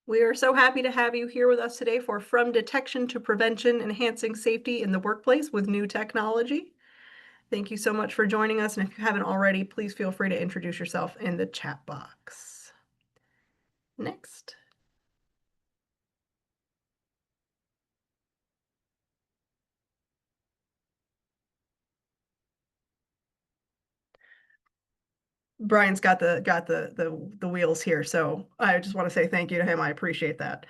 We are so happy to have you here with us today for From Detection to Prevention, Enhancing Safety in the Workplace with New Technology. Thank you so much for joining us, and if you haven't already, please feel free to introduce yourself in the chat box. Next. Brian's got the wheels here, so I just want to say thank you to him. I appreciate that.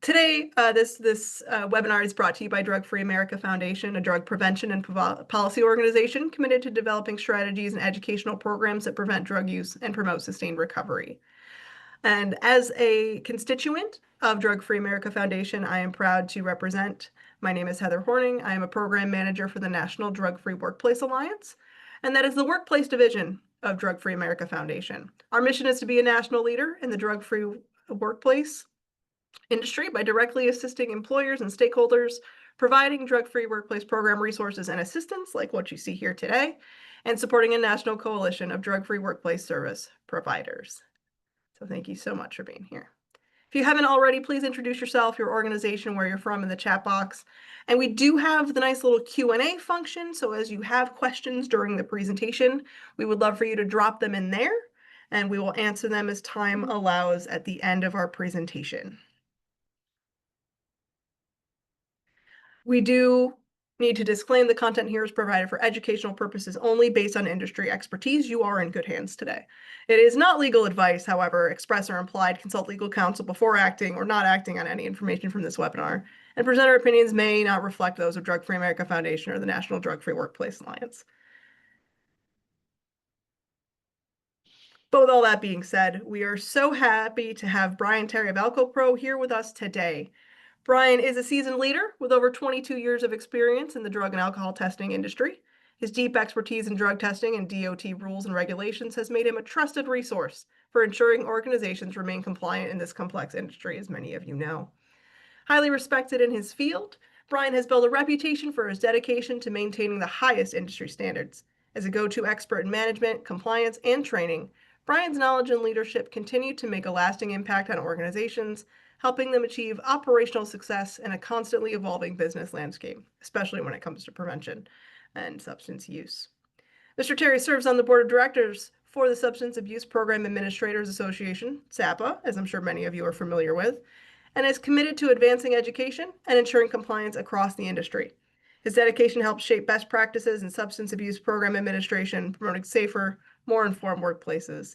Today, this webinar is brought to you by Drug Free America Foundation, a drug prevention and policy organization committed to developing strategies and educational programs that prevent drug use and promote sustained recovery. And as a constituent of Drug Free America Foundation, I am proud to represent. My name is Heather Horning. I am a program manager for the National Drug Free Workplace Alliance, and that is the workplace division of Drug Free America Foundation. Our mission is to be a national leader in the drug-free workplace industry by directly assisting employers and stakeholders, providing drug-free workplace program resources and assistance like what you see here today, and supporting a national coalition of drug-free workplace service providers. So thank you so much for being here. If you haven't already, please introduce yourself, your organization, where you're from in the chat box. And we do have the nice little Q&A function. So as you have questions during the presentation, we would love for you to drop them in there, and we will answer them as time allows at the end of our presentation. We do need to disclaim the content here is provided for educational purposes only based on industry expertise. You are in good hands today. It is not legal advice, however, express or implied. Consult legal counsel before acting or not acting on any information from this webinar. And presenter opinions may not reflect those of Drug Free America Foundation or the National Drug Free Workplace Alliance. But with all that being said, we are so happy to have Brian Terry of AlcoPro here with us today. Brian is a seasoned leader with over 22 years of experience in the drug and alcohol testing industry. His deep expertise in drug testing and DOT rules and regulations has made him a trusted resource for ensuring organizations remain compliant in this complex industry, as many of you know. Highly respected in his field, Brian has built a reputation for his dedication to maintaining the highest industry standards. As a go-to expert in management, compliance, and training, Brian's knowledge and leadership continue to make a lasting impact on organizations, helping them achieve operational success in a constantly evolving business landscape, especially when it comes to prevention and substance use. Mr. Terry serves on the board of directors for the Substance Abuse Program Administrators Association, SAPA, as I'm sure many of you are familiar with, and is committed to advancing education and ensuring compliance across the industry. His dedication helps shape best practices in substance abuse program administration, promoting safer, more informed workplaces.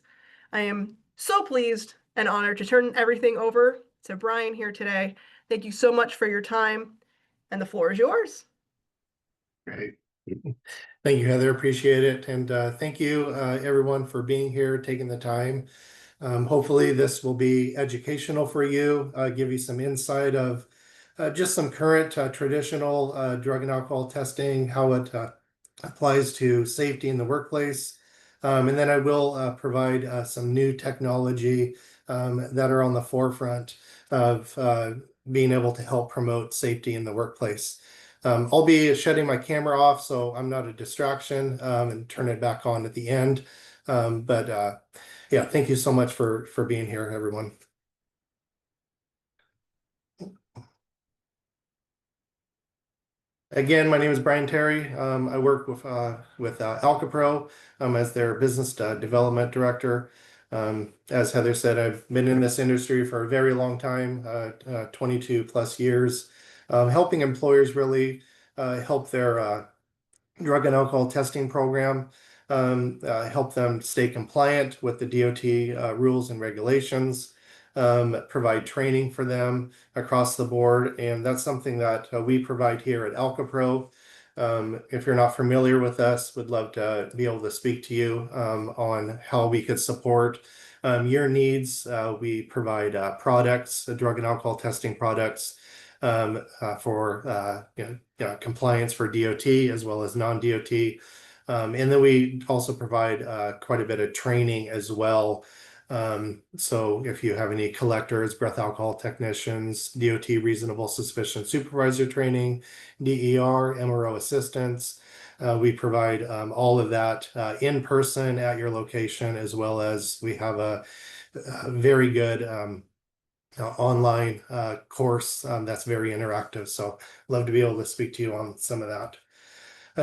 I am so pleased and honored to turn everything over to Brian here today. Thank you so much for your time, and the floor is yours. Great. Thank you, Heather. Appreciate it. And thank you, everyone, for being here, taking the time. Hopefully this will be educational for you, give you some insight of just some current traditional drug and alcohol testing, how it applies to safety in the workplace. And then I will provide some new technology that are on the forefront of being able to help promote safety in the workplace. I'll be shutting my camera off so I'm not a distraction and turn it back on at the end. Yeah, thank you so much for being here, everyone. Again, my name is Brian Terry. I work with AlcoPro as their business development director. As Heather said, I've been in this industry for a very long time, 22 plus years, helping employers really help their drug and alcohol testing program, help them stay compliant with the DOT rules and regulations, provide training for them across the board. And that's something that we provide here at AlcoPro. If you're not familiar with us, would love to be able to speak to you on how we could support your needs. We provide products, drug and alcohol testing products for compliance for DOT as well as non-DOT. And then we also provide quite a bit of training as well. So if you have any collectors, breath alcohol technicians, DOT reasonable suspicion supervisor training, DER, MRO assistance, we provide all of that in person at your location, as well as we have a very good online course that's very interactive. So love to be able to speak to you on some of that.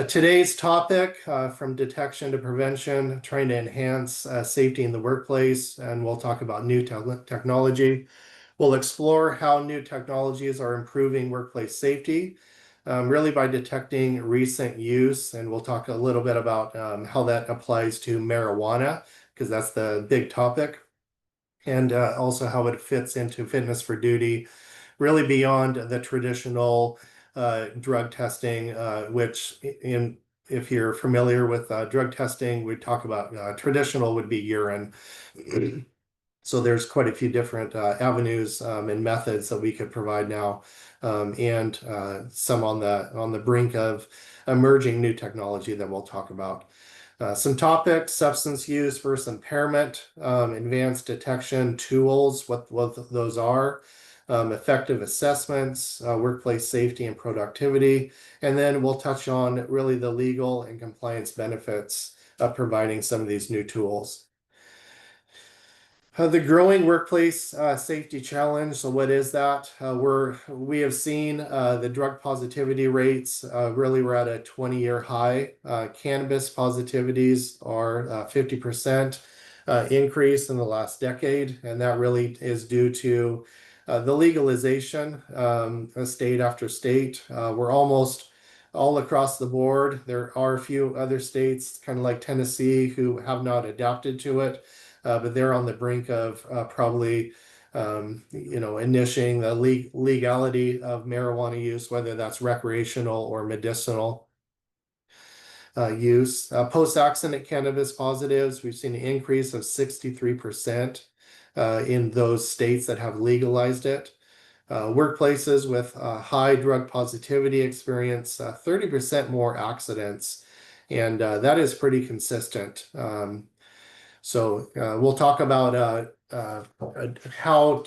Today's topic, from detection to prevention, trying to enhance safety in the workplace, and we'll talk about new technology. We'll explore how new technologies are improving workplace safety, really by detecting recent use, and we'll talk a little bit about how that applies to marijuana, because that's the big topic, and also how it fits into fitness for duty, really beyond the traditional drug testing, which if you're familiar with drug testing, we talk about traditional would be urine. So there's quite a few different avenues and methods that we could provide now, and some on the brink of emerging new technology that we'll talk about. Some topics: substance use versus impairment, advanced detection tools, what those are, effective assessments, workplace safety and productivity, and then we'll touch on really the legal and compliance benefits of providing some of these new tools. The growing workplace safety challenge. So what is that? We have seen the drug positivity rates, really we're at a 20-year high. Cannabis positivities are 50% increase in the last decade, and that really is due to the legalization state after state. We're almost all across the board. There are a few other states, kind of like Tennessee, who have not adapted to it. But they're on the brink of probably, initiating the legality of marijuana use, whether that's recreational or medicinal use. Post-accident cannabis positives, we've seen an increase of 63% in those states that have legalized it. Workplaces with high drug positivity experience 30% more accidents, and that is pretty consistent. So we'll talk about how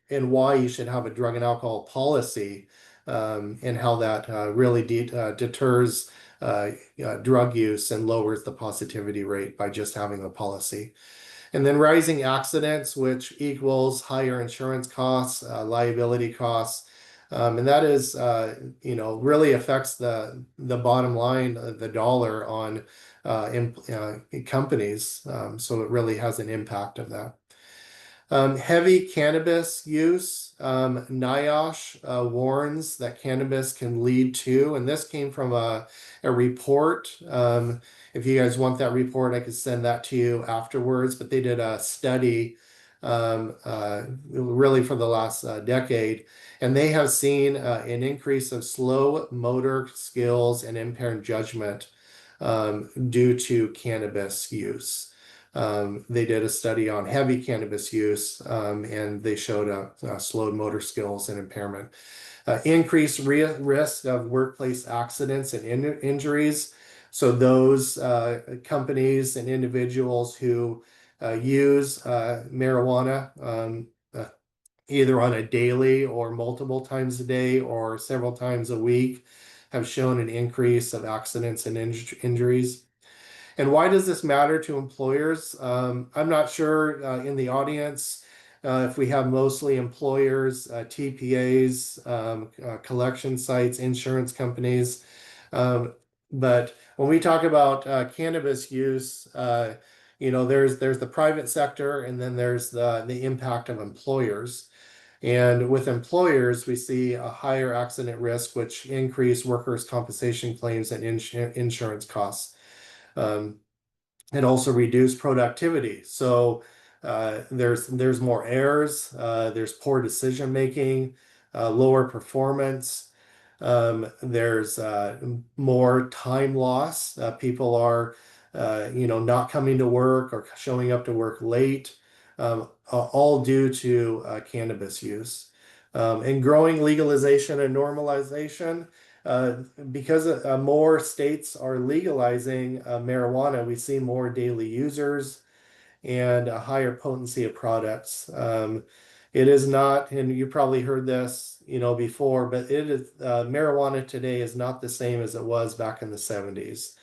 and why you should have a drug and alcohol policy, and how that really deters drug use and lowers the positivity rate by just having a policy. And then rising accidents, which equals higher insurance costs, liability costs. And that is, really affects the bottom line, the dollar on companies. So it really has an impact of that. Heavy cannabis use, NIOSH warns that cannabis can lead to, and this came from a report. If you guys want that report, I could send that to you afterwards, but they did a study really for the last decade, and they have seen an increase of slow motor skills and impaired judgment due to cannabis use. They did a study on heavy cannabis use, and they showed slowed motor skills and impairment. Increased risk of workplace accidents and injuries. So those companies and individuals who use marijuana either on a daily or multiple times a day or several times a week have shown an increase of accidents and injuries. And why does this matter to employers? I'm not sure in the audience if we have mostly employers, TPAs, collection sites, insurance companies. But when we talk about cannabis use, there's the private sector, and then there's the impact of employers. And with employers, we see a higher accident risk, which increase workers' compensation claims and insurance costs. And also reduce productivity. So there's more errors, there's poor decision making, lower performance. There's more time loss. People are, not coming to work or showing up to work late, all due to cannabis use. And growing legalization and normalization. Because more states are legalizing marijuana, we see more daily users and a higher potency of products. It is not, and you probably heard this, before, but it is marijuana today is not the same as it was back in the 70s.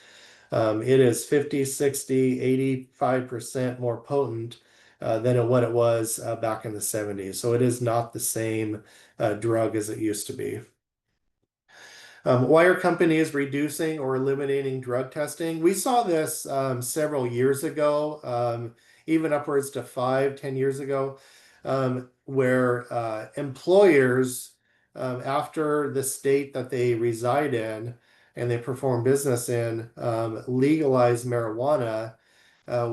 It is 50, 60, 85% more potent than what it was back in the 70s. So it is not the same drug as it used to be. Why are companies reducing or eliminating drug testing? We saw this several years ago, even upwards to 5, 10 years ago, where employers, after the state that they reside in and they perform business in, legalize marijuana.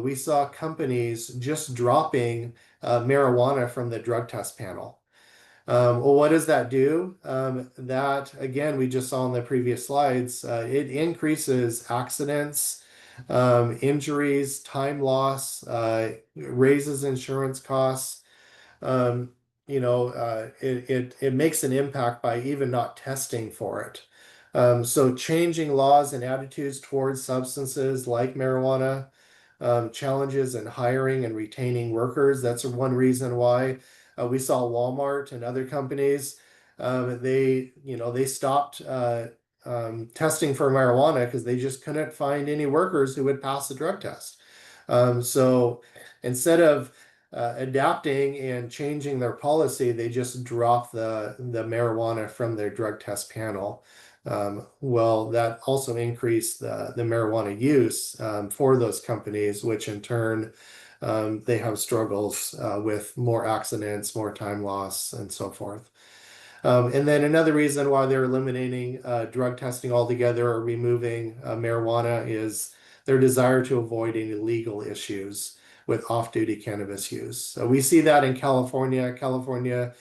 We saw companies just dropping marijuana from the drug test panel. Well, what does that do? That, again, we just saw in the previous slides, it increases accidents, injuries, time loss, raises insurance costs. Um, it makes an impact by even not testing for it. So changing laws and attitudes towards substances like marijuana, challenges in hiring and retaining workers. That's one reason why we saw Walmart and other companies. They stopped testing for marijuana because they just couldn't find any workers who would pass the drug test. So instead of adapting and changing their policy, they just dropped the marijuana from their drug test panel. Well, that also increased the marijuana use for those companies, which in turn they have struggles with more accidents, more time loss, and so forth. And then another reason why they're eliminating drug testing altogether or removing marijuana is their desire to avoid any legal issues with off-duty cannabis use. So we see that in California. California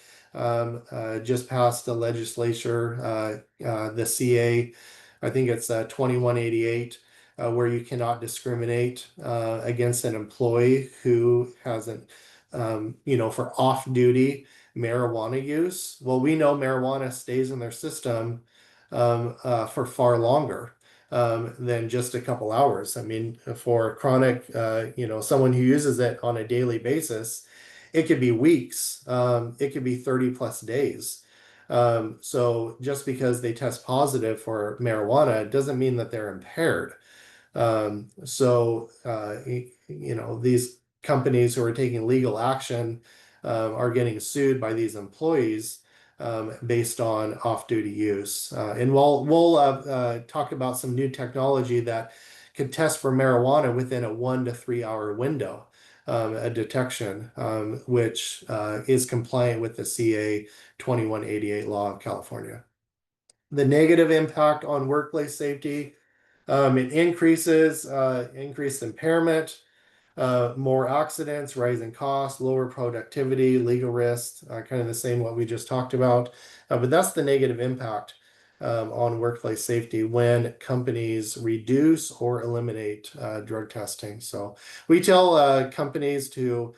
just passed the legislature, the CA, I think it's 2188, where you cannot discriminate against an employee who hasn't, for off-duty marijuana use. Well, we know marijuana stays in their system for far longer than just a couple hours. I mean, for chronic, someone who uses it on a daily basis, it could be weeks, it could be 30 plus days. So just because they test positive for marijuana doesn't mean that they're impaired. These companies who are taking legal action are getting sued by these employees based on off-duty use. And we'll talk about some new technology that could test for marijuana within a 1 to 3 hour window, a detection, which is compliant with the CA 2188 law of California. The negative impact on workplace safety, it increased impairment, more accidents, rising costs, lower productivity, legal risks, kind of the same what we just talked about. But that's the negative impact on workplace safety when companies reduce or eliminate drug testing. So we tell companies to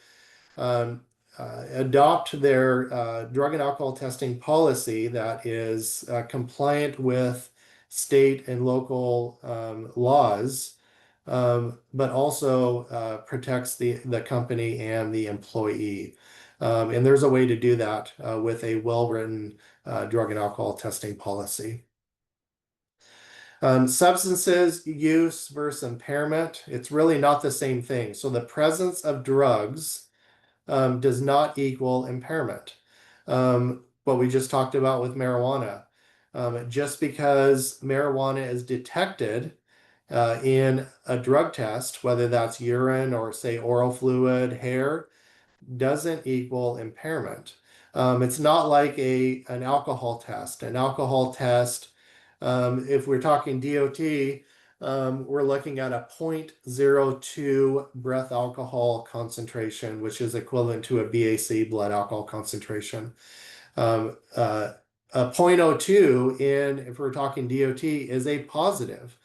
adopt their drug and alcohol testing policy that is compliant with state and local laws, but also protects the company and the employee. And there's a way to do that with a well-written drug and alcohol testing policy. Substances use versus impairment, it's really not the same thing. So the presence of drugs does not equal impairment. What we just talked about with marijuana. Just because marijuana is detected in a drug test, whether that's urine or say oral fluid, hair, doesn't equal impairment. It's not like an alcohol test. An alcohol test, if we're talking DOT, we're looking at a 0.02 breath alcohol concentration, which is equivalent to a BAC, blood alcohol concentration. A 0.02 if we're talking DOT, is a positive.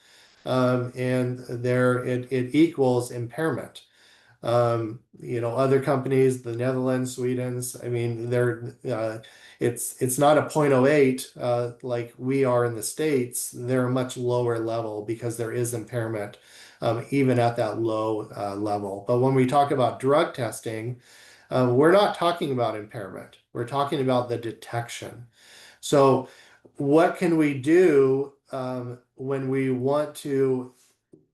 And there it equals impairment. Other companies, the Netherlands, Sweden's, I mean, it's not a 0.08 like we are in the States. They're a much lower level because there is impairment even at that low level. But when we talk about drug testing, we're not talking about impairment. We're talking about the detection. So what can we do when we want to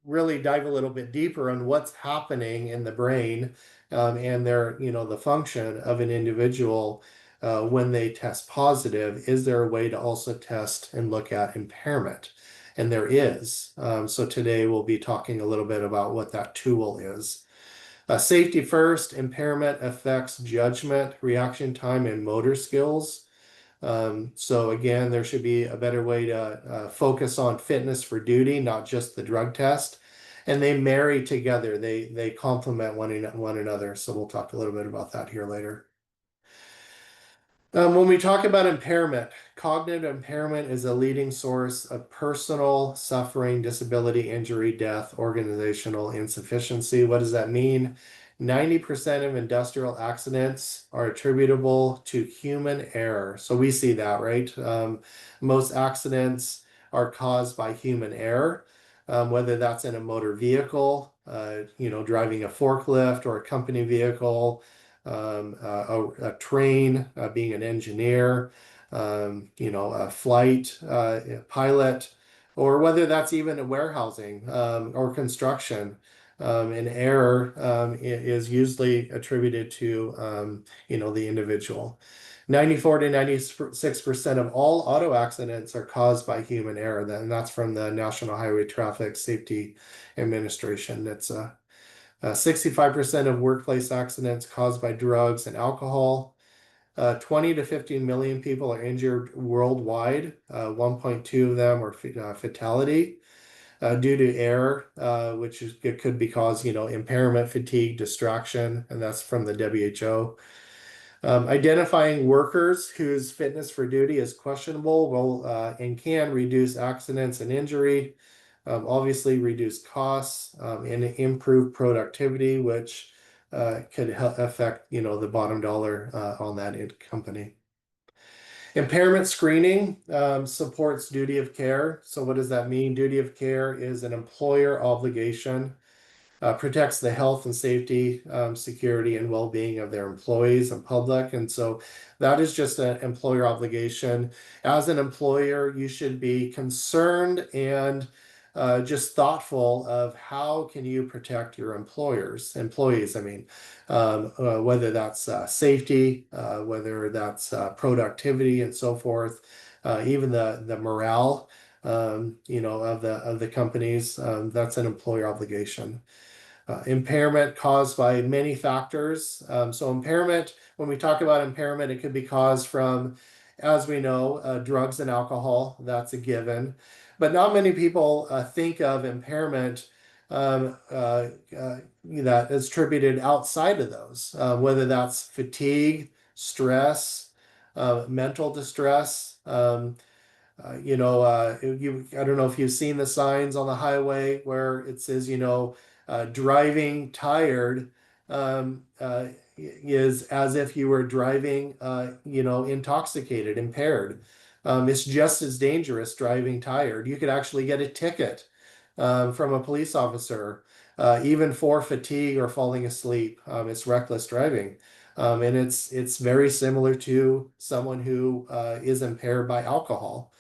really dive a little bit deeper on what's happening in the brain and their, the function of an individual when they test positive. Is there a way to also test and look at impairment? And there is. So today we'll be talking a little bit about what that tool is. Safety first, impairment affects judgment, reaction time, and motor skills. So again, there should be a better way to focus on fitness for duty, not just the drug test. And they marry together. They complement one another. So we'll talk a little bit about that here later. When we talk about impairment, cognitive impairment is a leading source of personal suffering, disability, injury, death, organizational insufficiency. What does that mean? 90% of industrial accidents are attributable to human error. So we see that, right? Most accidents are caused by human error, whether that's in a motor vehicle, driving a forklift or a company vehicle, a train, being an engineer, a flight pilot, or whether that's even a warehousing or construction. An error is usually attributed to the individual. 94 to 96% of all auto accidents are caused by human error, and that's from the National Highway Traffic Safety Administration. It's 65% of workplace accidents caused by drugs and alcohol. 20 to 15 million people are injured worldwide. 1.2 of them are fatality due to error, it could be caused, impairment, fatigue, distraction, and that's from the WHO. Identifying workers whose fitness for duty is questionable will and can reduce accidents and injury. Obviously reduce costs and improve productivity, which could affect the bottom dollar on that company. Impairment screening supports duty of care. So what does that mean? Duty of care is an employer obligation, protects the health and safety, security, and well-being of their employees and public. And so that is just an employer obligation. As an employer, you should be concerned and just thoughtful of how can you protect your employees, whether that's safety, whether that's productivity and so forth, even the morale, of the companies, that's an employer obligation. Impairment caused by many factors. So impairment, when we talk about impairment, it could be caused from, as we know, drugs and alcohol. That's a given. But not many people think of impairment that is attributed outside of those, whether that's fatigue, stress, mental distress. I don't know if you've seen the signs on the highway where it says, driving tired is as if you were driving, intoxicated, impaired. It's just as dangerous driving tired. You could actually get a ticket from a police officer, even for fatigue or falling asleep. It's reckless driving. And it's very similar to someone who is impaired by alcohol.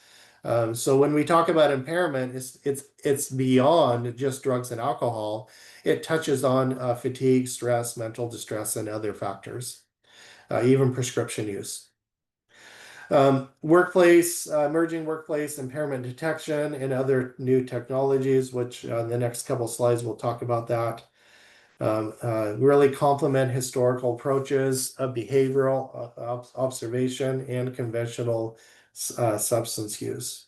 So when we talk about impairment, it's beyond just drugs and alcohol. It touches on fatigue, stress, mental distress, and other factors, even prescription use. Emerging workplace impairment detection and other new technologies, which on the next couple slides we'll talk about that. Really complement historical approaches of behavioral observation and conventional substance use.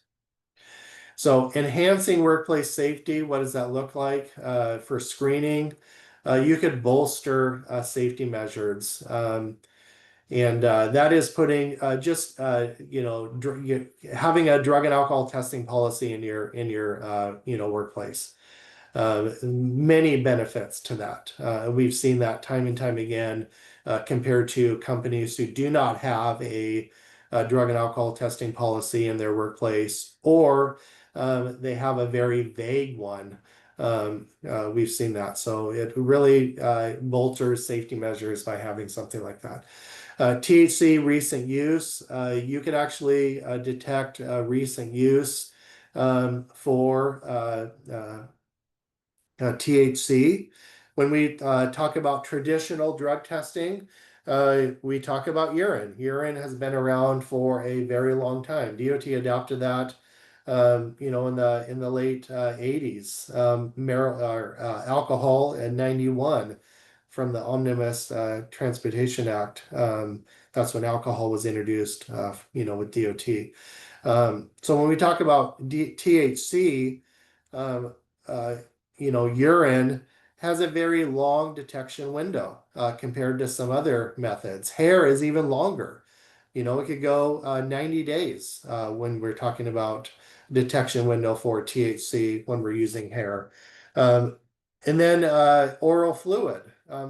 So enhancing workplace safety, what does that look like? For screening, you could bolster safety measures. And that is putting having a drug and alcohol testing policy in your workplace. Many benefits to that. We've seen that time and time again compared to companies who do not have a drug and alcohol testing policy in their workplace, or they have a very vague one. We've seen that. So it really bolsters safety measures by having something like that. THC recent use, you could actually detect recent use for THC When we talk about traditional drug testing, we talk about urine. Urine has been around for a very long time. DOT adopted that, in the late 80s. Alcohol in 91 from the Omnibus Transportation Act. That's when alcohol was introduced, with DOT. So when we talk about THC, um, urine has a very long detection window compared to some other methods. Hair is even longer. It could go 90 days when we're talking about detection window for THC when we're using hair. Um, and then oral fluid,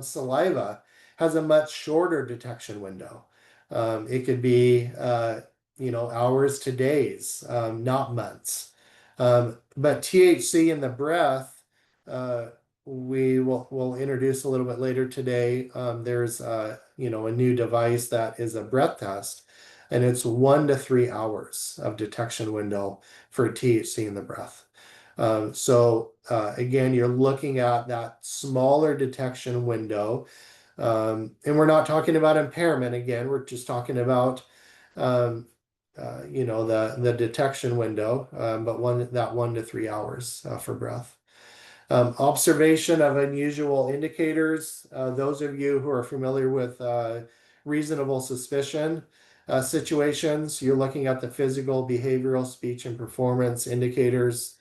saliva, has a much shorter detection window. It could be, hours to days, not months. But THC in the breath, uh, we'll introduce a little bit later today. There's a new device that is a breath test, and it's 1 to 3 hours of detection window for THC in the breath. So again, you're looking at that smaller detection window, and we're not talking about impairment. Again, we're just talking about the detection window, but 1 to 3 hours for breath. Observation of unusual indicators. Those of you who are familiar with reasonable suspicion situations, you're looking at the physical, behavioral, speech, and performance indicators.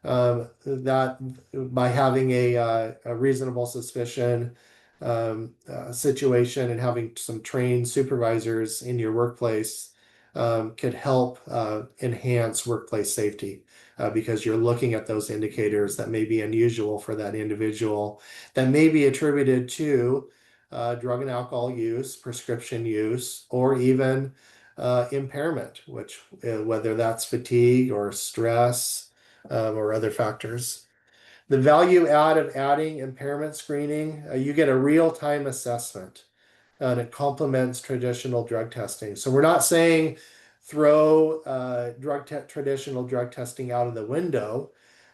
That by having a reasonable suspicion situation and having some trained supervisors in your workplace could help enhance workplace safety because you're looking at those indicators that may be unusual for that individual, that may be attributed to drug and alcohol use, prescription use, or even impairment, which whether that's fatigue or stress or other factors. The value add of adding impairment screening, you get a real-time assessment and it complements traditional drug testing. So we're not saying throw traditional drug testing out of the window.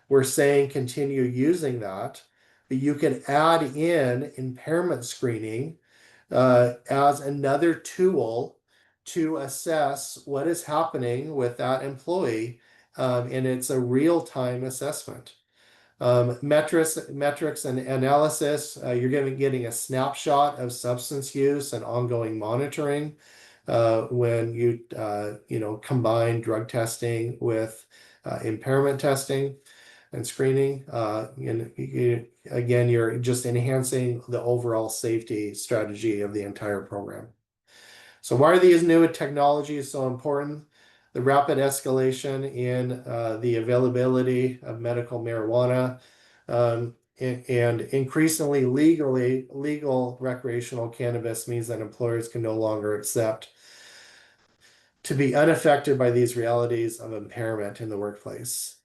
We're saying continue using that, but you can add in impairment screening as another tool to assess what is happening with that employee, and it's a real-time assessment. Metrics and analysis, you're getting a snapshot of substance use and ongoing monitoring when you combine drug testing with impairment testing and screening. Again, you're just enhancing the overall safety strategy of the entire program. So why are these new technologies so important? The rapid escalation in the availability of medical marijuana and increasingly legal recreational cannabis means that employers can no longer accept to be unaffected by these realities of impairment in the workplace.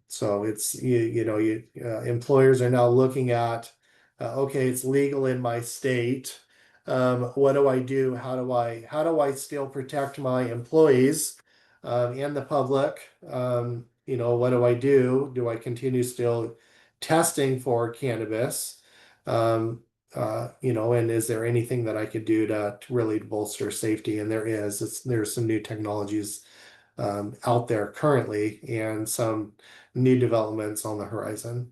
So it's employers are now looking at okay, it's legal in my state. What do I do? How do I still protect my employees and the public? What do I do? Do I continue still testing for cannabis? And is there anything that I could do to really bolster safety? And there's some new technologies out there currently and some new developments on the horizon.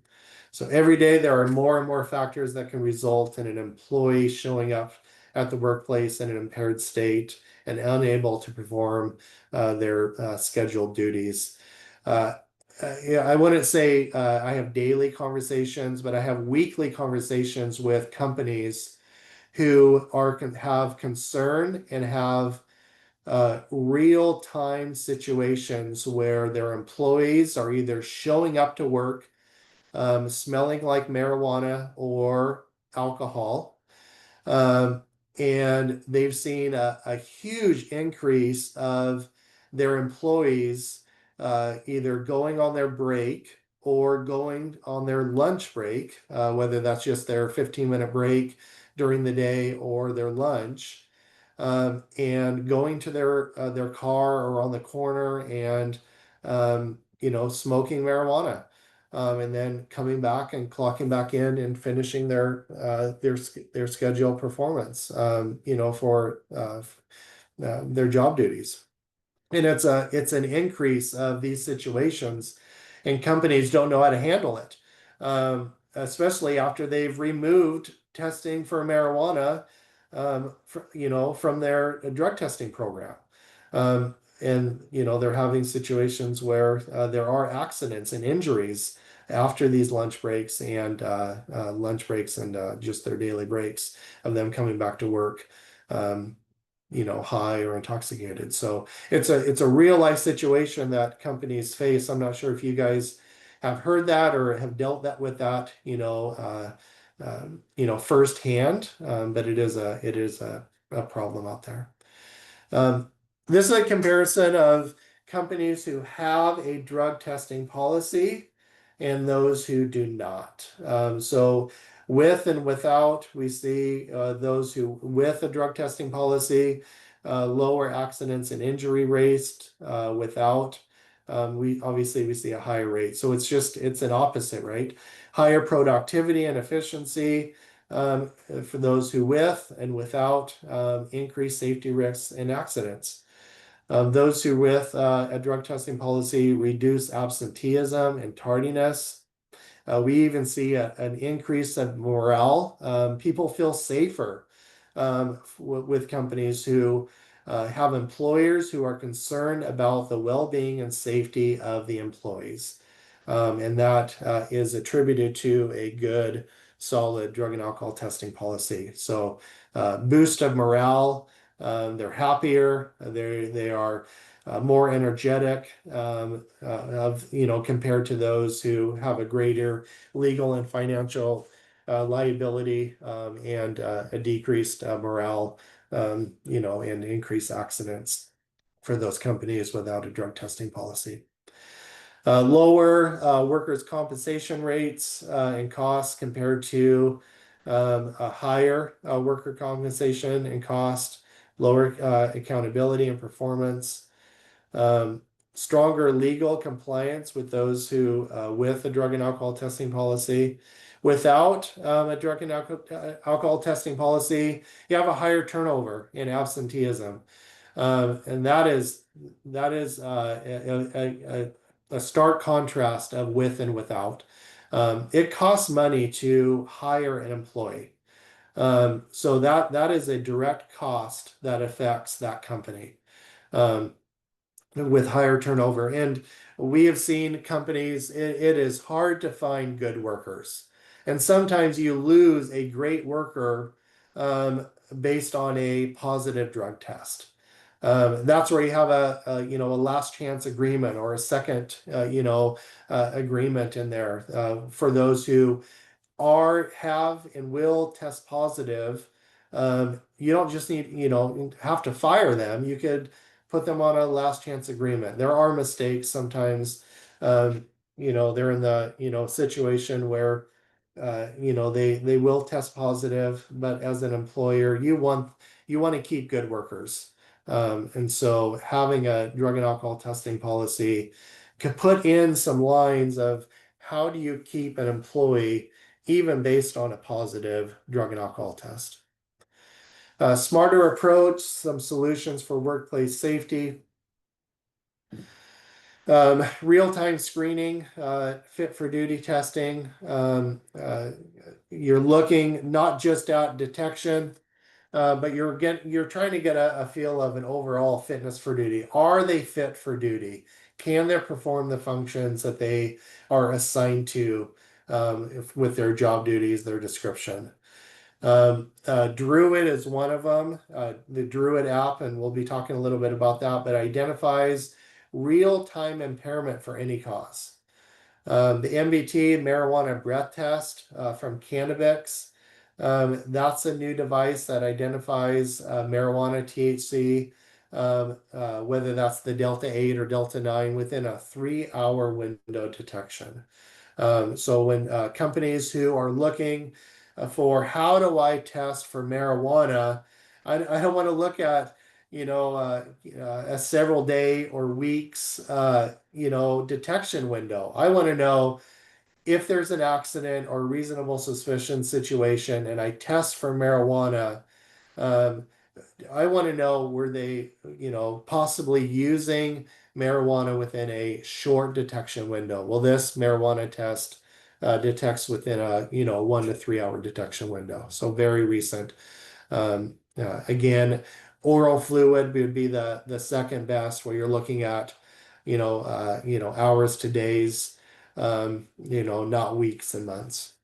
So every day there are more and more factors that can result in an employee showing up at the workplace in an impaired state and unable to perform their scheduled duties. I wouldn't say I have daily conversations, but I have weekly conversations with companies who have concern and have real-time situations where their employees are either showing up to work smelling like marijuana or alcohol. And they've seen a huge increase of their employees either going on their break or going on their lunch break, whether that's just their 15-minute break during the day or their lunch, and going to their car or on the corner and smoking marijuana. and then coming back and clocking back in and finishing their scheduled performance, for their job duties. And it's an increase of these situations, and companies don't know how to handle it, especially after they've removed testing for marijuana, from their drug testing program. And they're having situations where there are accidents and injuries after these lunch breaks and just their daily breaks of them coming back to work. High or intoxicated. So it's a real life situation that companies face. I'm not sure if you guys have heard that or have dealt with that, firsthand, but it is a problem out there. This is a comparison of companies who have a drug testing policy and those who do not. So with and without, we see those who with a drug testing policy, lower accidents and injury rates. Without, we see a higher rate. So it's an opposite, right? Higher productivity and efficiency for those who with and without, increased safety risks and accidents. Those who with a drug testing policy reduce absenteeism and tardiness. We even see an increase in morale. People feel safer with companies who have employers who are concerned about the well-being and safety of the employees. And that is attributed to a good, solid drug and alcohol testing policy. So boost of morale, they're happier, they are more energetic, compared to those who have a greater legal and financial liability, and a decreased morale, and increased accidents for those companies without a drug testing policy. Lower workers' compensation rates and costs compared to a higher worker compensation and cost, lower accountability and performance. Stronger legal compliance with those who with a drug and alcohol testing policy. Without a drug and alcohol testing policy, you have a higher turnover in absenteeism, and that is a stark contrast of with and without. It costs money to hire an employee, so that is a direct cost that affects that company. With higher turnover. And we have seen companies, it is hard to find good workers. And sometimes you lose a great worker based on a positive drug test. That's where you have a last chance agreement or a second agreement in there for those who have and will test positive. You don't just have to fire them. You could put them on a last chance agreement. There are mistakes sometimes. They're in the situation where they will test positive, but as an employer, you want to keep good workers. And so having a drug and alcohol testing policy could put in some lines of how do you keep an employee even based on a positive drug and alcohol test. Smarter approach, some solutions for workplace safety. Real-time screening, fit for duty testing. You're looking not just at detection, but you're trying to get a feel of an overall fitness for duty. Are they fit for duty? Can they perform the functions that they are assigned to with their job duties, their description? DRUID is one of them, the DRUID app, and we'll be talking a little bit about that, but identifies real-time impairment for any cause. The MBT Marijuana Breath Test from Cannabix, that's a new device that identifies marijuana THC, whether that's the Delta 8 or Delta 9 within a 3-hour window detection. So when companies who are looking for how do I test for marijuana, I don't want to look at a several day or weeks detection window. I want to know, if there's an accident or reasonable suspicion situation and I test for marijuana, um, I want to know, were they, possibly using marijuana within a short detection window? Well, this marijuana test detects within a, 1 to 3 hour detection window. So very recent. Again, oral fluid would be the second best, where you're looking at, hours to days, not weeks and months.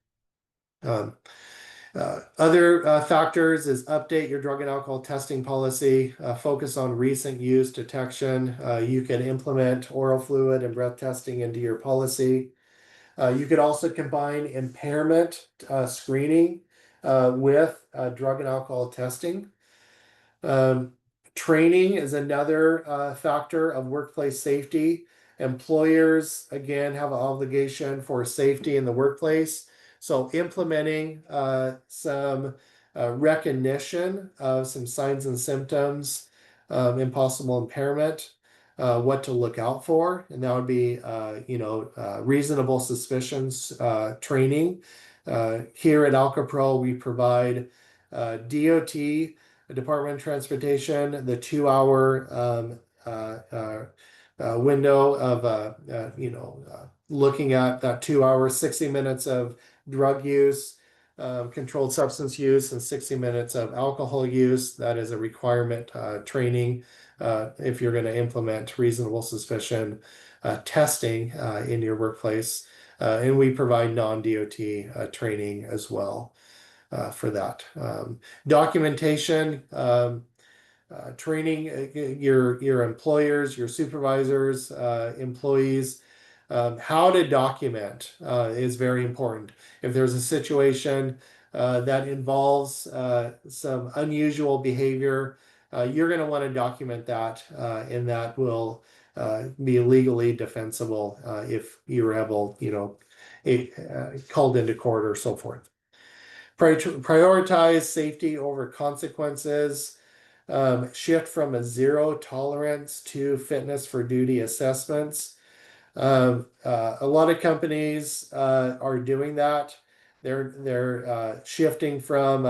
Other factors is update your drug and alcohol testing policy, focus on recent use detection. You can implement oral fluid and breath testing into your policy. You could also combine impairment screening with drug and alcohol testing. Um, Training is another factor of workplace safety. Employers, again, have an obligation for safety in the workplace. So implementing some recognition of some signs and symptoms, impossible impairment, what to look out for, and that would be, reasonable suspicions training. Here at AlcoPro, we provide DOT, Department of Transportation, the 2 hour window of looking at that 2 hours, 60 minutes of drug use, controlled substance use, and 60 minutes of alcohol use. That is a requirement training if you're going to implement reasonable suspicion testing in your workplace. And we provide non-DOT training as well for that. Documentation, training your employers, your supervisors, employees. How to document is very important. If there's a situation that involves some unusual behavior, you're going to want to document that, and that will be legally defensible if you're able, called into court or so forth. Prioritize safety over consequences. Shift from a zero tolerance to fitness for duty assessments. A lot of companies are doing that. They're shifting from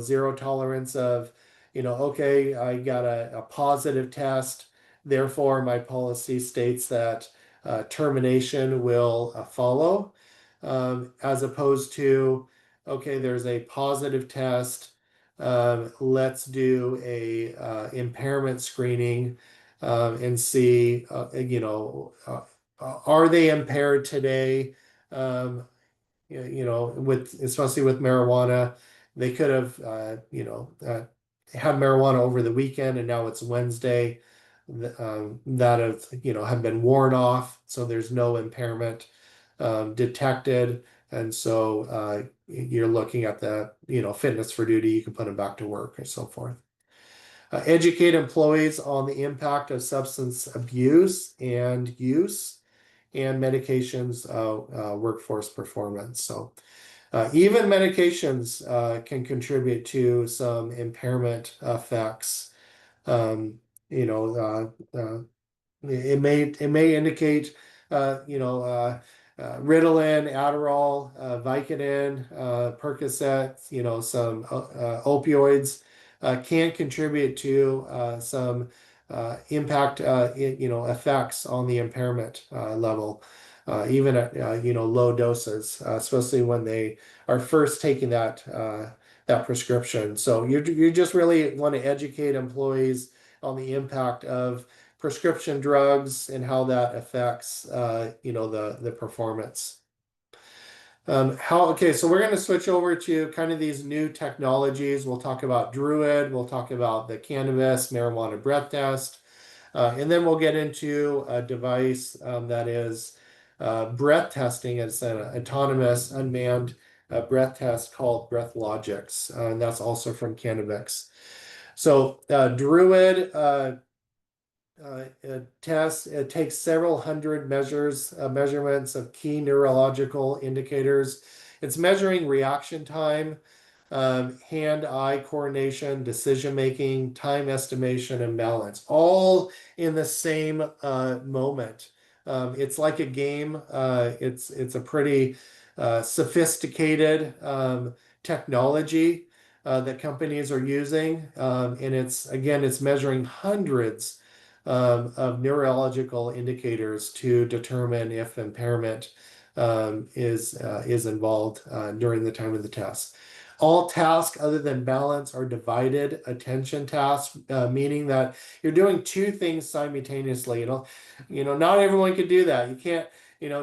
zero tolerance of, okay, I got a positive test, therefore my policy states that termination will follow, as opposed to, okay, there's a positive test. Let's do a impairment screening and see, are they impaired today? With especially with marijuana, they could have, had marijuana over the weekend, and now it's Wednesday. That have been worn off, so there's no impairment detected, and so you're looking at the fitness for duty. You can put them back to work and so forth. Educate employees on the impact of substance abuse and use and medications workforce performance. So even medications can contribute to some impairment effects. Um, it may indicate Ritalin, Adderall, Vicodin, Percocet, some opioids can contribute to some impact, effects on the impairment level, even at low doses, especially when they are first taking that prescription. So you just really want to educate employees on the impact of prescription drugs and how that affects the performance. Okay, so we're going to switch over to kind of these new technologies. We'll talk about DRUID, we'll talk about the Cannabix Marijuana Breath Test, and then we'll get into a device that is breath testing. It's an autonomous unmanned breath test called BreathLogix, and that's also from Cannabix. So DRUID test, it takes several hundred measurements of key neurological indicators. It's measuring reaction time, hand-eye coordination, decision-making, time estimation, and balance, all in the same moment. It's like a game. It's a pretty sophisticated technology that companies are using, and it's measuring hundreds of neurological indicators to determine if impairment is involved during the time of the test. All tasks other than balance are divided attention tasks, meaning that you're doing two things simultaneously. Not everyone could do that. You can't,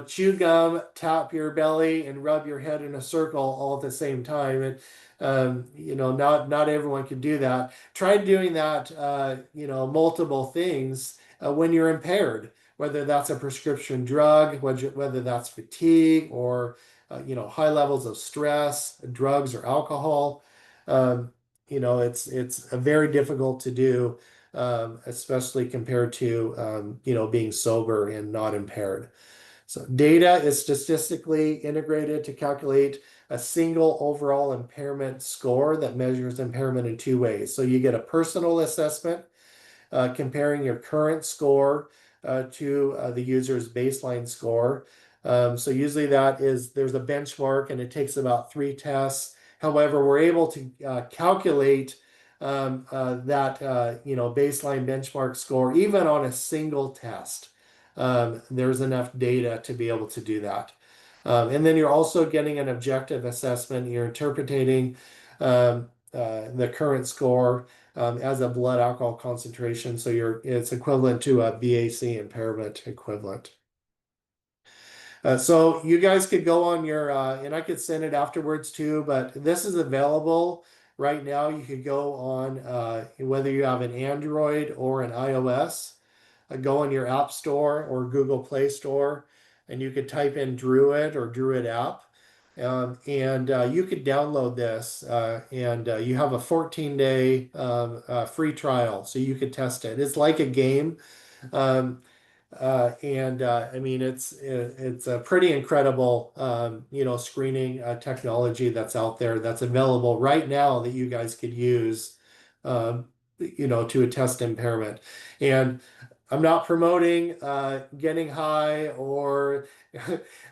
chew gum, tap your belly, and rub your head in a circle all at the same time. And not everyone can do that. Try doing that, multiple things when you're impaired, whether that's a prescription drug, whether that's fatigue or high levels of stress, drugs or alcohol. It's very difficult to do, especially compared to being sober and not impaired. So data is statistically integrated to calculate a single overall impairment score that measures impairment in two ways. So you get a personal assessment comparing your current score to the user's baseline score. So usually there's a benchmark and it takes about 3 tests. However, we're able to calculate that baseline benchmark score even on a single test. There's enough data to be able to do that. And then you're also getting an objective assessment. You're interpreting the current score as a blood alcohol concentration. So it's equivalent to a BAC impairment equivalent. So you guys could go on and I could send it afterwards too, but this is available right now. You could go on, whether you have an Android or an iOS, go on your App Store or Google Play Store, and you could type in DRUID or DRUID App. And you could download this, and you have a 14-day free trial, so you could test it. It's like a game. I mean, it's a pretty incredible, screening technology that's out there that's available right now that you guys could use, to attest impairment. And I'm not promoting getting high or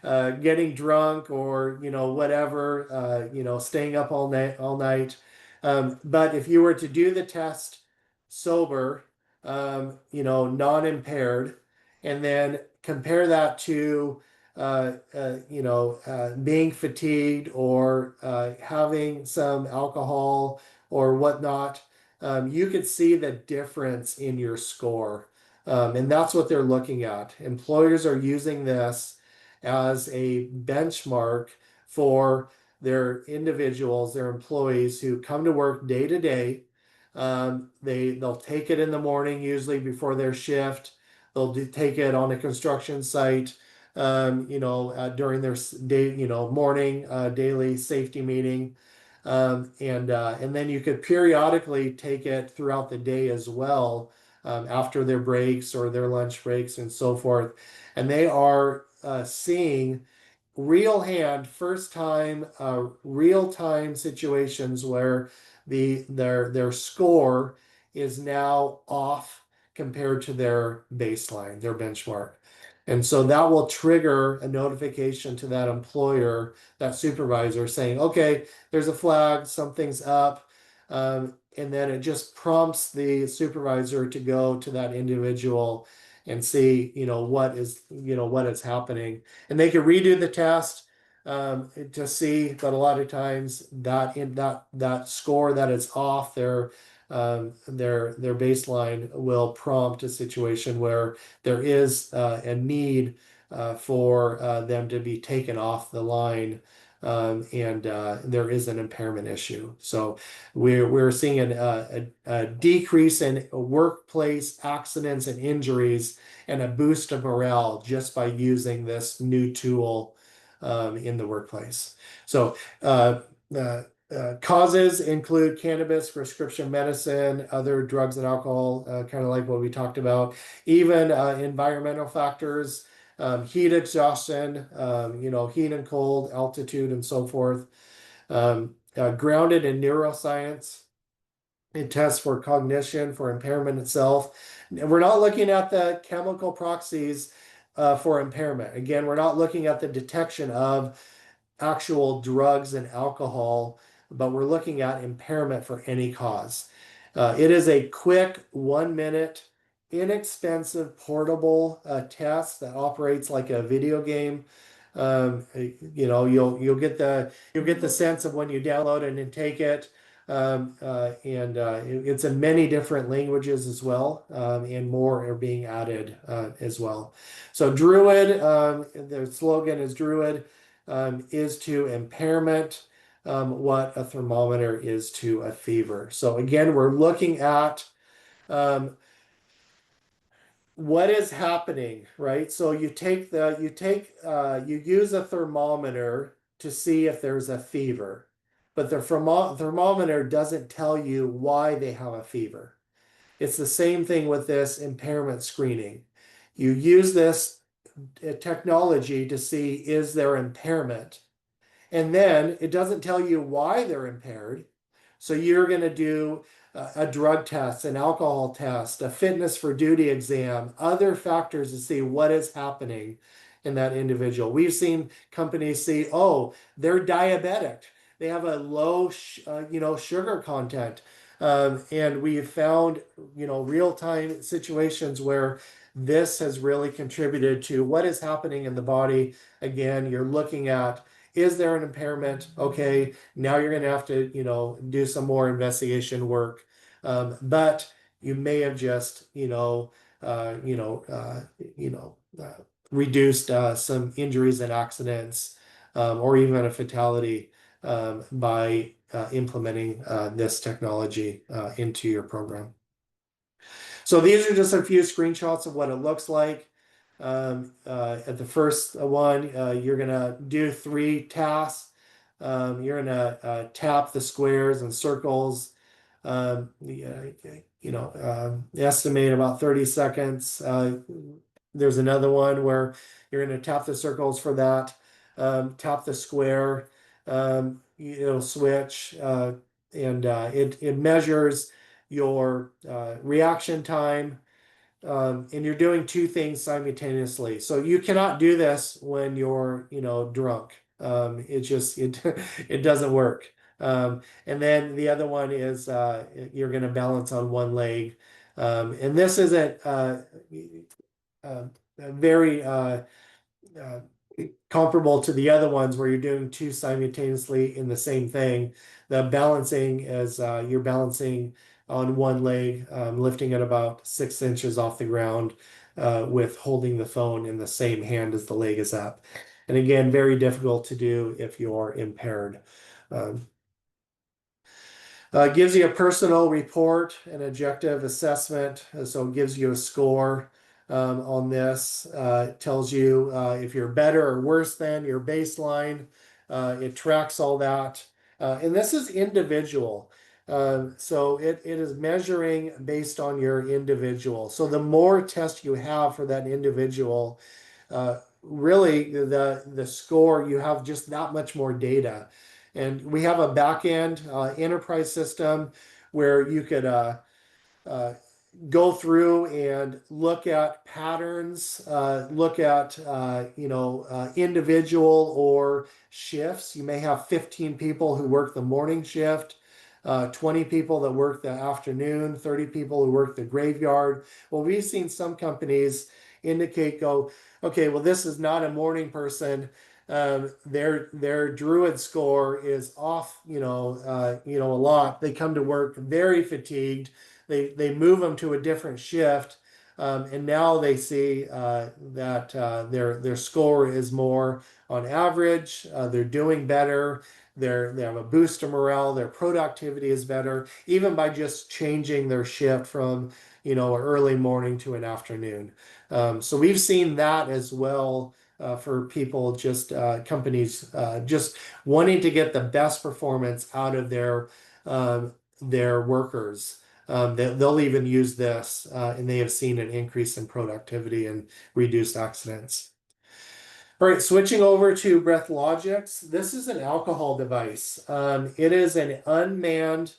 getting drunk or whatever, staying up all night. But if you were to do the test sober, non-impaired, and then compare that to being fatigued or having some alcohol or whatnot, you could see the difference in your score. And that's what they're looking at. Employers are using this as a benchmark for their individuals, their employees who come to work day to day. They'll take it in the morning, usually before their shift. They'll take it on a construction site, during their day, morning daily safety meeting. And then you could periodically take it throughout the day as well, after their breaks or their lunch breaks and so forth. And they are seeing first time, real time situations where their score is now off compared to their baseline, their benchmark. And so that will trigger a notification to that employer, that supervisor saying, okay, there's a flag, something's up. And then it just prompts the supervisor to go to that individual and see, what is happening. And they can redo the test to see, but a lot of times that score that is off their baseline will prompt a situation where there is a need for them to be taken off the line, and there is an impairment issue. So we're seeing a decrease in workplace accidents and injuries and a boost of morale just by using this new tool in the workplace. So causes include cannabis, prescription medicine, other drugs and alcohol, kind of like what we talked about, even environmental factors, heat exhaustion, heat and cold, altitude, and so forth. Grounded in neuroscience. It tests for cognition, for impairment itself. We're not looking at the chemical proxies for impairment. Again, we're not looking at the detection of actual drugs and alcohol, but we're looking at impairment for any cause. It is a quick 1 minute, inexpensive, portable test that operates like a video game. You'll get the sense of when you download it and take it. It's in many different languages as well, and more are being added as well. So DRUID, the slogan is DRUID, is to impairment what a thermometer is to a fever. So again, we're looking at what is happening, right? So you use a thermometer to see if there's a fever, but the thermometer doesn't tell you why they have a fever. It's the same thing with this impairment screening. You use this technology to see, is there impairment? And then it doesn't tell you why they're impaired. So you're going to do a drug test, an alcohol test, a fitness for duty exam, other factors to see what is happening in that individual. We've seen companies see, oh, they're diabetic. They have a low, sugar content. And we've found, real-time situations where this has really contributed to what is happening in the body. Again, you're looking at, is there an impairment? Okay, now you're going to have to, do some more investigation work. But you may have just, reduced some injuries and accidents, or even a fatality by implementing this technology into your program. So these are just a few screenshots of what it looks like. At the first one, you're gonna do 3 tasks. You're gonna tap the squares and circles. Estimate about 30 seconds. There's another one where you're gonna tap the circles for that. Tap the square. It'll switch, and it measures your reaction time. And you're doing 2 things simultaneously. So you cannot do this when you're, drunk. It doesn't work. And then the other one is you're going to balance on one leg. And this isn't very comparable to the other ones where you're doing 2 simultaneously in the same thing. The balancing is you're balancing on one leg, lifting it about 6 inches off the ground, with holding the phone in the same hand as the leg is up. And again, very difficult to do if you're impaired. Gives you a personal report, an objective assessment. So it gives you a score on this. It tells you if you're better or worse than your baseline. It tracks all that. And this is individual. So it is measuring based on your individual. So the more tests you have for that individual, really the score, you have just that much more data. And we have a back-end enterprise system where you could go through and look at patterns, look at individual or shifts. You may have 15 people who work the morning shift, 20 people that work the afternoon, 30 people who work the graveyard. Well, we've seen some companies indicate, okay, well, this is not a morning person. Their DRUID score is off, a lot. They come to work very fatigued. They move them to a different shift, and now they see that their score is more on average. They're doing better. They have a boost of morale. Their productivity is better, even by just changing their shift from an early morning to an afternoon. So we've seen that as well. For people, just companies just wanting to get the best performance out of their workers. They'll even use this, and they have seen an increase in productivity and reduced accidents. All right, switching over to BreathLogix. This is an alcohol device. It is an unmanned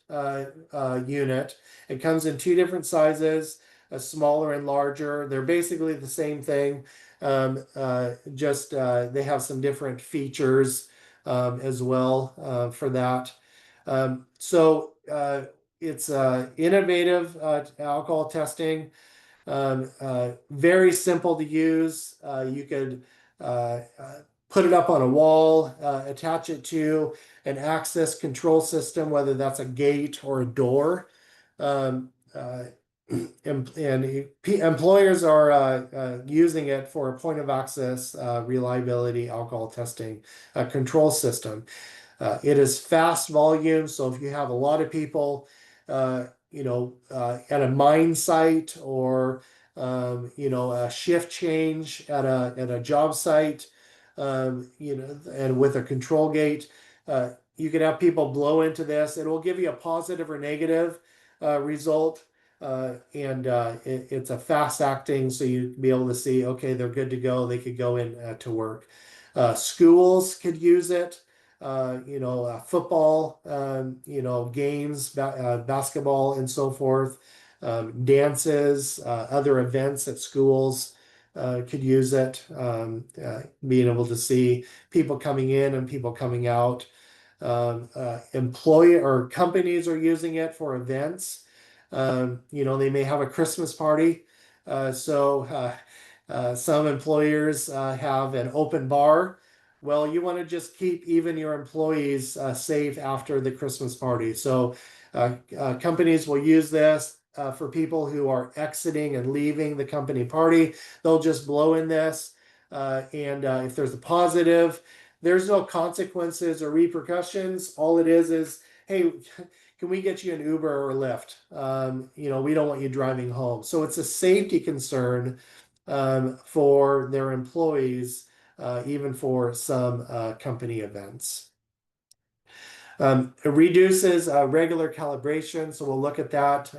unit. It comes in 2 different sizes. smaller and larger. They're basically the same thing. Just they have some different features as well for that. So it's innovative alcohol testing. Very simple to use. You could put it up on a wall, attach it to an access control system, whether that's a gate or a door. Um, and employers are using it for a point of access reliability alcohol testing control system. It is fast volume, so if you have a lot of people, at a mine site or a shift change at a job site, and with a control gate, you could have people blow into this. It will give you a positive or negative result. It's a fast acting, so you'd be able to see, okay, they're good to go. They could go in to work. Schools could use it. Football, games, basketball, and so forth, dances, other events at schools could use it. Being able to see people coming in and people coming out. Employee or companies are using it for events. They may have a Christmas party. Some employers have an open bar. Well, you want to just keep even your employees safe after the Christmas party. So companies will use this for people who are exiting and leaving the company party. They'll just blow in this. If there's a positive, there's no consequences or repercussions. All it is, hey, can we get you an Uber or a Lyft? We don't want you driving home. So it's a safety concern for their employees, even for some company events. It reduces regular calibration, so we'll look at that.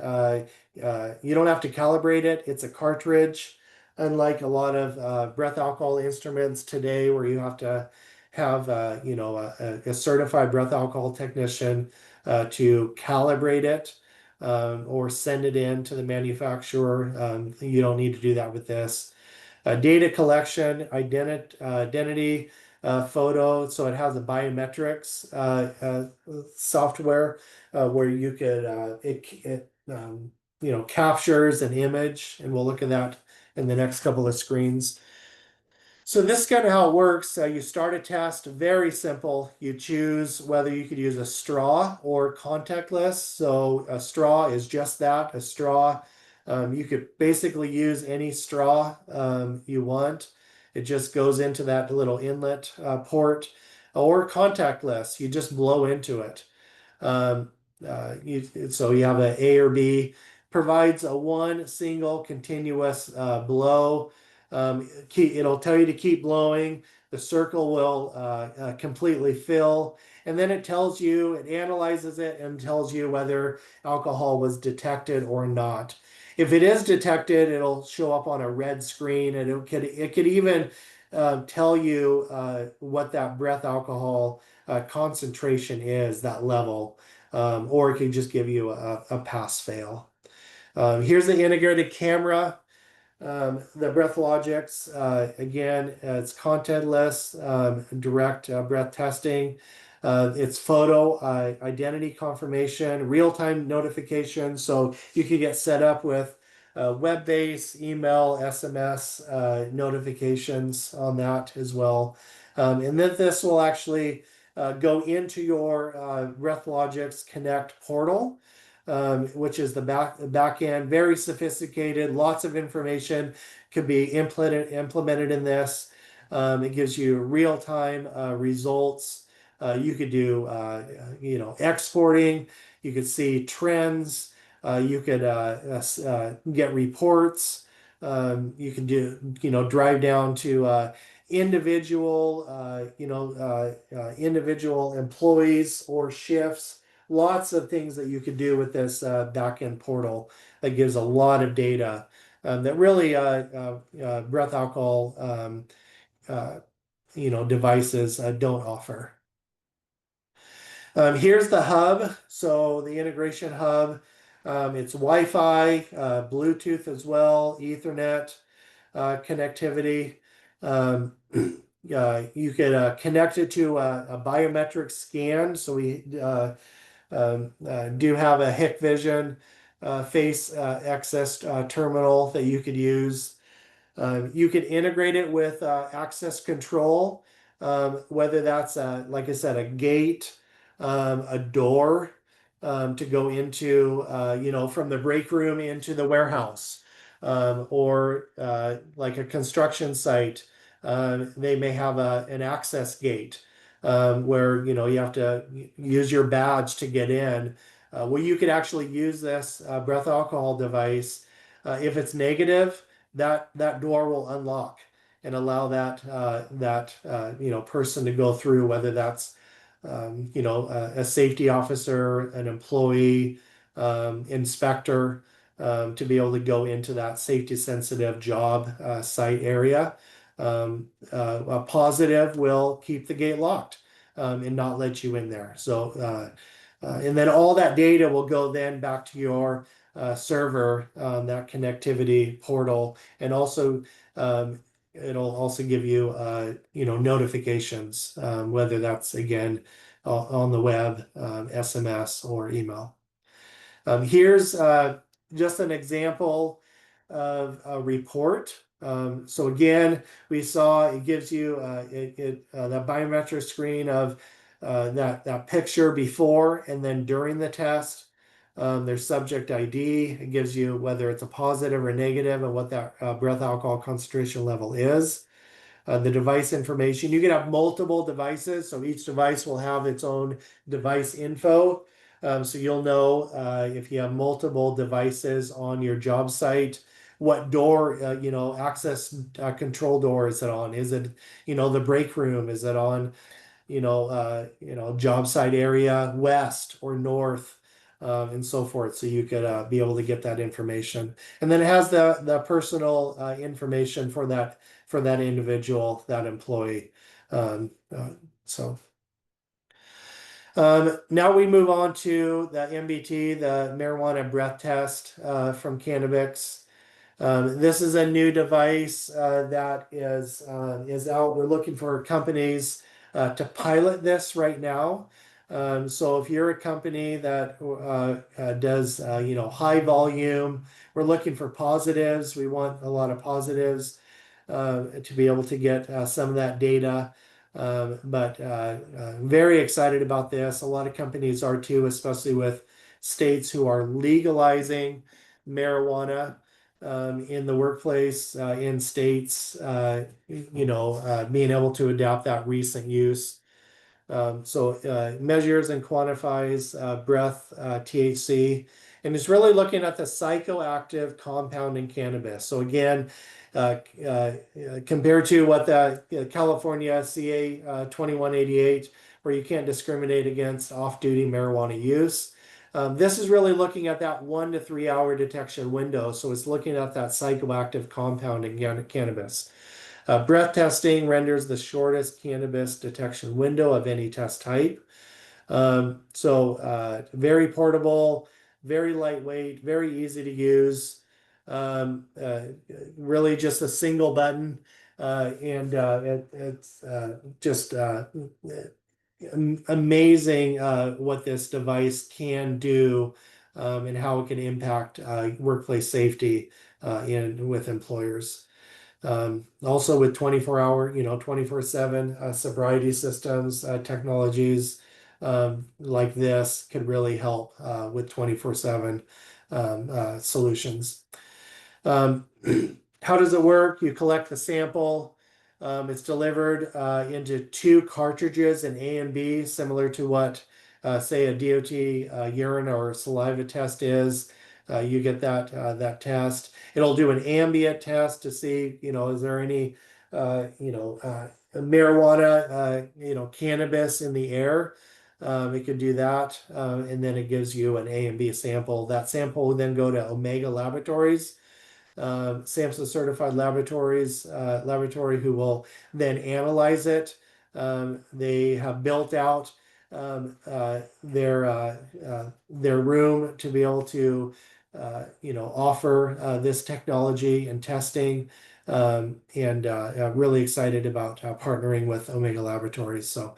You don't have to calibrate it. It's a cartridge, unlike a lot of breath alcohol instruments today where you have to have a certified breath alcohol technician to calibrate it or send it in to the manufacturer. You don't need to do that with this. Data collection, identity, photo. So it has a biometrics software where you could it captures an image, and we'll look at that in the next couple of screens. So this is kind of how it works. You start a test, very simple. You choose whether you could use a straw or contactless. So a straw is just that, a straw. You could basically use any straw you want. It just goes into that little inlet port, or contactless. You just blow into it. So you have an A or B. Provides a one single continuous blow. It'll tell you to keep blowing. The circle will completely fill. And then it analyzes it and tells you whether alcohol was detected or not. If it is detected, it'll show up on a red screen, and it could even tell you what that breath alcohol concentration is, that level. Or it can just give you a pass-fail. Here's the integrated camera. The BreathLogix, again, it's contentless, direct breath testing. It's photo identity confirmation, real-time notification. So you can get set up with web-based, email, SMS notifications on that as well. And then this will actually go into your BreathLogix Connect portal. Which is the back end, very sophisticated, lots of information can be implemented in this. It gives you real-time results. You could do exporting. You could see trends. You could get reports. You can do drive down to individual employees or shifts. Lots of things that you could do with this backend portal that gives a lot of data that really breath alcohol devices don't offer. Here's the hub. So the integration hub. It's Wi-Fi, Bluetooth as well, Ethernet connectivity. Um, you could connect it to a biometric scan. So we do have a Hikvision face access terminal that you could use. You could integrate it with access control, whether that's, like I said, a gate, a door to go into, from the break room into the warehouse, or like a construction site. They may have an access gate where you have to use your badge to get in. Well, you could actually use this breath alcohol device. If it's negative, that door will unlock and allow that person to go through, whether that's a safety officer, an employee, inspector, to be able to go into that safety sensitive job site area. A positive will keep the gate locked and not let you in there. So and then all that data will go then back to your server, that connectivity portal, and also it'll also give you notifications, whether that's again on the web, SMS, or email. Here's just an example of a report. So again, we saw it gives you that biometric screen of that picture before and then during the test. There's subject ID. It gives you whether it's a positive or negative and what that breath alcohol concentration level is. The device information. You can have multiple devices, so each device will have its own device info. So you'll know if you have multiple devices on your job site, what door, access control door is it on? Is it, the break room? Is it on, job site area, west or north, and so forth. So you could be able to get that information. And then it has the personal information for that individual, that employee. So now we move on to the MBT, the marijuana breath test from Cannabix. This is a new device that is out. We're looking for companies to pilot this right now. So if you're a company that does high volume, we're looking for positives. We want a lot of positives to be able to get some of that data. But very excited about this. A lot of companies are too, especially with states who are legalizing marijuana in the workplace, in states, being able to adopt that recent use. So measures and quantifies breath THC, and is really looking at the psychoactive compound in cannabis. So again, compared to what the California CA 2188, where you can't discriminate against off-duty marijuana use. This is really looking at that 1 to 3 hour detection window. So it's looking at that psychoactive compound in cannabis. Breath testing renders the shortest cannabis detection window of any test type. So very portable, very lightweight, very easy to use. Really just a single button, and it's just amazing what this device can do, and how it can impact workplace safety with employers. Also with 24-hour, 24/7 sobriety systems, technologies like this could really help with 24/7 solutions. How does it work? You collect the sample. It's delivered into 2 cartridges in A and B, similar to what, say, a DOT urine or saliva test is. You get that test. It'll do an ambient test to see, is there any, marijuana, cannabis in the air. It could do that, and then it gives you an A and B sample. That sample will then go to Omega Laboratories, SAMHSA certified laboratory who will then analyze it. They have built out their room to be able to offer this technology and testing. And really excited about partnering with Omega Laboratories. So,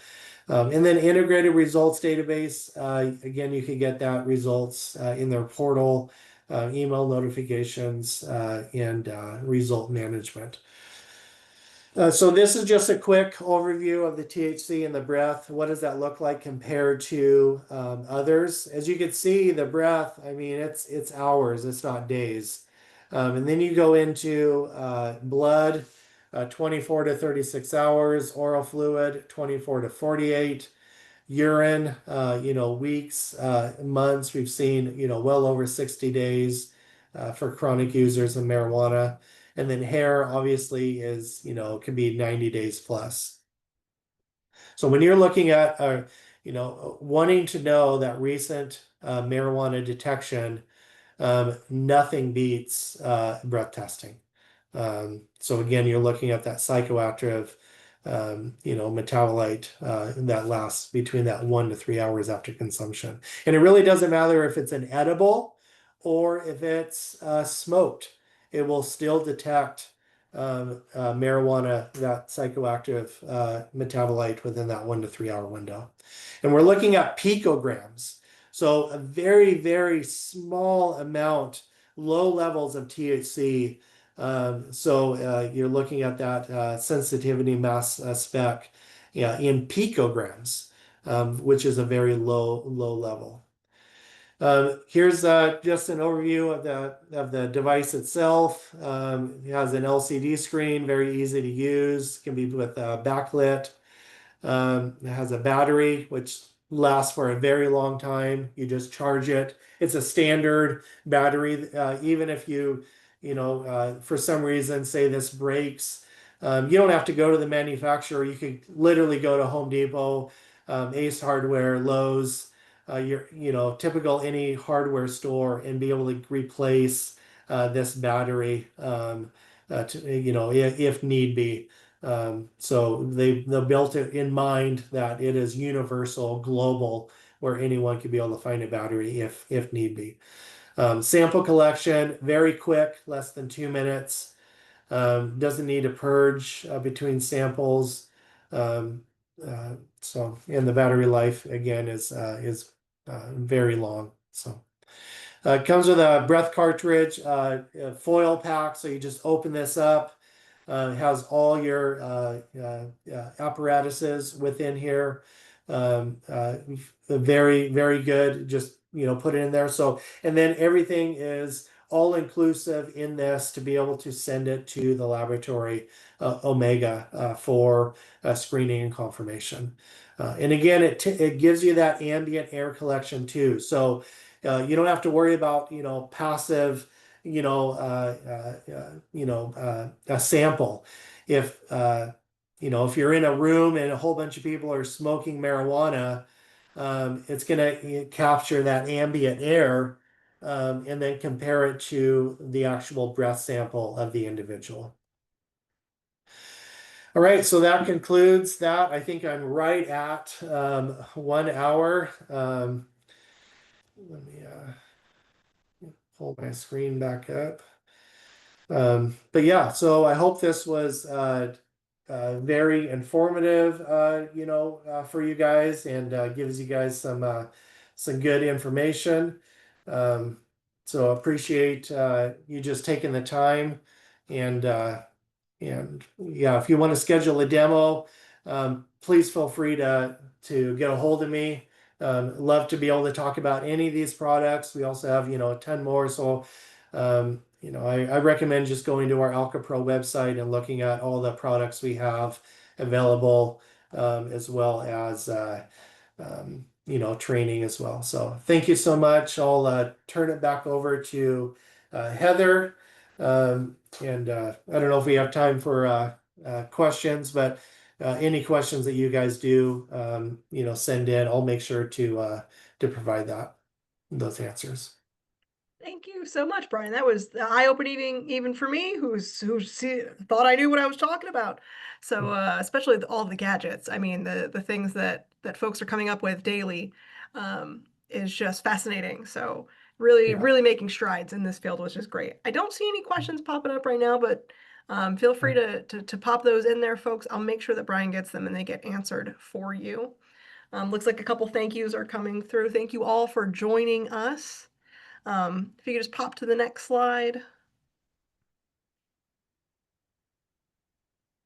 and then integrated results database. Again, you can get that results in their portal, email notifications, and result management. So this is just a quick overview of the THC and the breath. What does that look like compared to others? As you can see, the breath, I mean, it's hours, it's not days. And then you go into blood, 24 to 36 hours, oral fluid, 24 to 48, urine, weeks, months. We've seen, well over 60 days for chronic users of marijuana. And then hair obviously is, can be 90 days plus. So when you're looking at, wanting to know that recent marijuana detection, nothing beats breath testing. So again, you're looking at that psychoactive, metabolite that lasts between that 1 to 3 hours after consumption. And it really doesn't matter if it's an edible or if it's smoked. It will still detect marijuana, that psychoactive metabolite within that 1 to 3 hour window. And we're looking at picograms. So a very, very small amount, low levels of THC. So you're looking at that sensitivity mass spec in picograms, which is a very low level. Here's just an overview of the device itself. It has an LCD screen, very easy to use, can be with backlit. It has a battery, which lasts for a very long time. You just charge it. It's a standard battery. Even if for some reason, say this breaks, you don't have to go to the manufacturer. You could literally go to Home Depot, Ace Hardware, Lowe's, typical any hardware store, and be able to replace this battery, if need be. So they built it in mind that it is universal, global, where anyone could be able to find a battery if need be. Sample collection, very quick, less than 2 minutes. Doesn't need a purge between samples. And the battery life again is very long. So it comes with a breath cartridge, a foil pack. So you just open this up. It has all your apparatuses within here. Very, very good. Just, put it in there. So, and then everything is all inclusive in this to be able to send it to the laboratory, Omega, for screening and confirmation. And again, it gives you that ambient air collection too. So you don't have to worry about, passive, a sample. If you're in a room and a whole bunch of people are smoking marijuana, it's going to capture that ambient air and then compare it to the actual breath sample of the individual. All right, so that concludes that. I think I'm right at 1 hour. Let me pull my screen back up. But yeah, so I hope this was very informative, for you guys, and gives you guys some good information. So appreciate you just taking the time, and yeah, if you want to schedule a demo, please feel free to get a hold of me. Love to be able to talk about any of these products. We also have, a ton more. So, I recommend just going to our AlcoPro website and looking at all the products we have available, as well as, training as well. So thank you so much. I'll turn it back over to Heather. And I don't know if we have time for questions, but any questions that you guys do, send in. I'll make sure to provide those answers. Thank you so much, Brian. That was eye-opening even for me, thought I knew what I was talking about. So, especially all the gadgets. I mean, the things that folks are coming up with daily, is just fascinating. So, really, Yeah. really making strides in this field, which is great. I don't see any questions popping up right now, but feel free to pop those in there, folks. I'll make sure that Brian gets them and they get answered for you. Looks like a couple thank yous are coming through. Thank you all for joining us. If you could just pop to the next slide.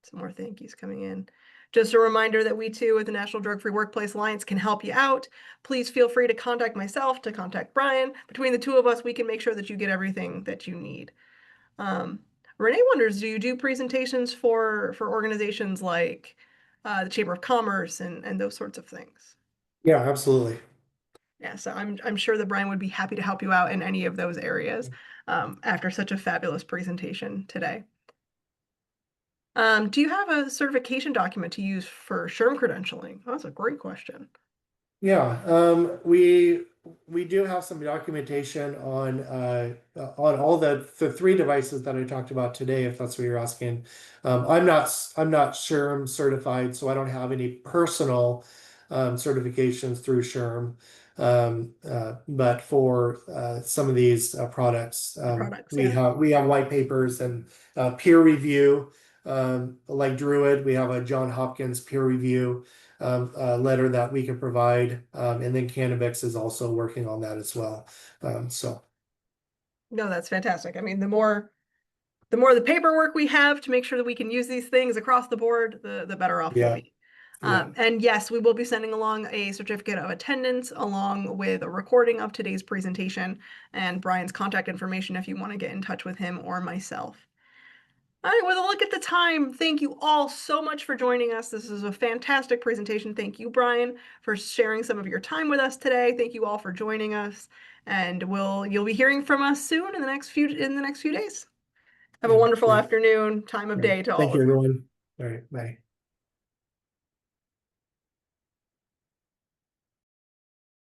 Some more thank yous coming in. Just a reminder that we too at the National Drug-Free Workplace Alliance can help you out. Please feel free to contact myself, to contact Brian. Between the two of us, we can make sure that you get everything that you need. Um, Renee wonders, do you do presentations for organizations like the Chamber of Commerce and those sorts of things? Yeah, absolutely. Yeah, so I'm sure that Brian would be happy to help you out in any of those areas after such a fabulous presentation today. Do you have a certification document to use for SHRM credentialing? That's a great question. Yeah, we do have some documentation on all the three devices that I talked about today, if that's what you're asking. I'm not SHRM certified, so I don't have any personal certifications through SHRM. But for some of these products, Products, we yeah. have white papers and peer review. Like DRUID, we have a John Hopkins peer review letter that we can provide. And then Cannabix is also working on that as well. So No, that's fantastic. I mean, the more the paperwork we have to make sure that we can use these things across the board, the better off we'll yeah, be. yeah, And yes, we will be sending along a certificate of attendance along with a recording of today's presentation and Brian's contact information if you want to get in touch with him or myself. All right, with a look at the time, thank you all so much for joining us. This is a fantastic presentation. Thank you, Brian, for sharing some of your time with us today. Thank you all for joining us, and you'll be hearing from us soon in the next few days. Have a yeah. wonderful Great. afternoon, time of All right. day to Thank all you, of you. everyone. All right, bye.